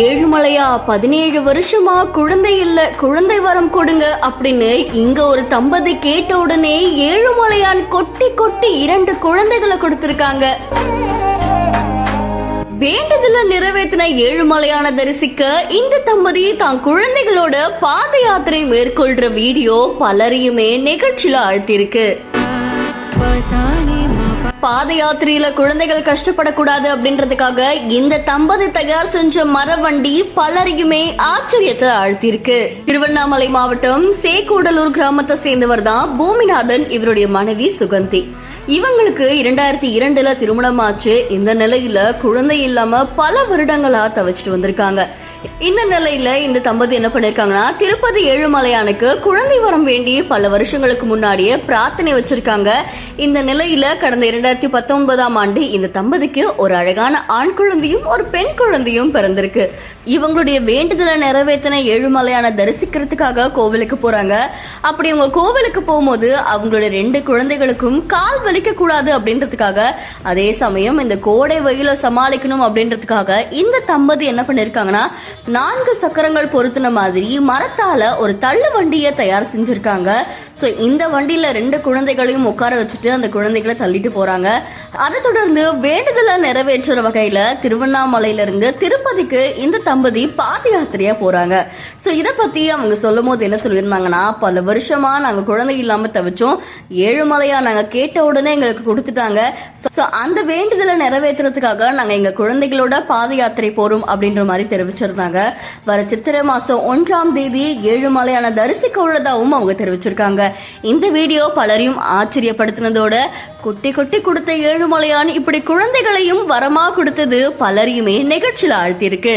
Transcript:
ஏழுமலையா 17 வருஷமா குழந்தை இல்ல, குழந்தை வரம் கொடுங்க அப்படின்னு இங்க ஒரு தம்பதி கேட்ட உடனே ஏழுமலையான் கொட்டி கொட்டி 2 குழந்தைகளை கொடுத்திருக்காங்க. வேண்டுதல நிறைவேற்றின ஏழுமலையான தரிசிக்க இந்த தம்பதி தான் குழந்தைகளோட பாத யாத்திரை மேற்கொள்ற வீடியோ பலரையுமே நிகழ்ச்சியில ஆழ்த்திருக்கு. பாத யாத்திரையில குழந்தைகள் கஷ்டப்படக்கூடாது அப்படின்றதுக்காக இந்த தம்பதி தயார் செஞ்ச மரவண்டி பலரையுமே ஆச்சரியத்தை ஆழ்த்திருக்கு. திருவண்ணாமலை மாவட்டம் சேக்கூடலூர் கிராமத்தை சேர்ந்தவர் தான் பூமிநாதன். இவருடைய மனைவி சுகந்தி. இவங்களுக்கு 2002 திருமணம் ஆச்சு. இந்த நிலையில குழந்தை இல்லாம பல வருடங்களா தவிச்சிட்டு வந்திருக்காங்க. இந்த நிலையில இந்த தம்பதி என்ன பண்ணிருக்காங்கன்னா, திருப்பதி ஏழுமலையானுக்கு குழந்தை வரம் வேண்டி பல வருஷங்களுக்கு முன்னாடியே பிரார்த்தனை வச்சிருக்காங்க. இந்த நிலையில கடந்த 2019ஆம் ஆண்டு இந்த தம்பதிக்கு ஒரு அழகான ஆண் குழந்தையும் ஒரு பெண் குழந்தையும் பிறந்திருக்கு. இவங்களுடைய வேண்டுதலை நிறைவேற்றின ஏழுமலையான தரிசிக்கிறதுக்காக கோவிலுக்கு போறாங்க. அப்படி அவங்க கோவிலுக்கு போகும்போது அவங்களுடைய 2 குழந்தைகளுக்கும் கால் வலிக்க கூடாது அப்படின்றதுக்காக, அதே சமயம் இந்த கோடை வெயில சமாளிக்கணும் அப்படின்றதுக்காக இந்த தம்பதி என்ன பண்ணிருக்காங்கன்னா, 4 சக்கரங்கள் பொருத்தின மாதிரி மரத்தால ஒரு தள்ளு வண்டியை தயார் செஞ்சிருக்காங்க. சோ இந்த வண்டியில 2 குழந்தைகளையும் உட்கார வச்சுட்டு அந்த குழந்தைகளை தள்ளிட்டு போறாங்க. அதை தொடர்ந்து வேண்டுதலை நிறைவேற்றுற வகையில திருவண்ணாமலையில இருந்து திருப்பதிக்கு இந்த தம்பதி பாத யாத்திரையா போறாங்க. சோ இத பத்தி அவங்க சொல்லும் போது என்ன சொல்லியிருந்தாங்கன்னா, பல வருஷமா நாங்க குழந்தை இல்லாம தவிச்சோம், ஏழுமலையா நாங்க கேட்ட உடனே எங்களுக்கு கொடுத்துட்டாங்க. சோ அந்த வேண்டுதலை நிறைவேற்றுறதுக்காக நாங்க எங்க குழந்தைகளோட பாத யாத்திரை போறோம் அப்படின்ற மாதிரி தெரிவிச்சிருந்தாங்க. வர சித்திரை மாசம் 1ஆம் தேதி ஏழுமலையான தரிசிக்க உள்ளதாகவும் அவங்க தெரிவிச்சிருக்காங்க. இந்த வீடியோ பலரையும் ஆச்சரியப்படுத்தினதோட குட்டி குட்டி கொடுத்த ஏழுமலையான் இப்படி குழந்தைகளையும் வரமா கொடுத்தது பலரையுமே நிகழ்ச்சியில ஆழ்த்தியிருக்கு.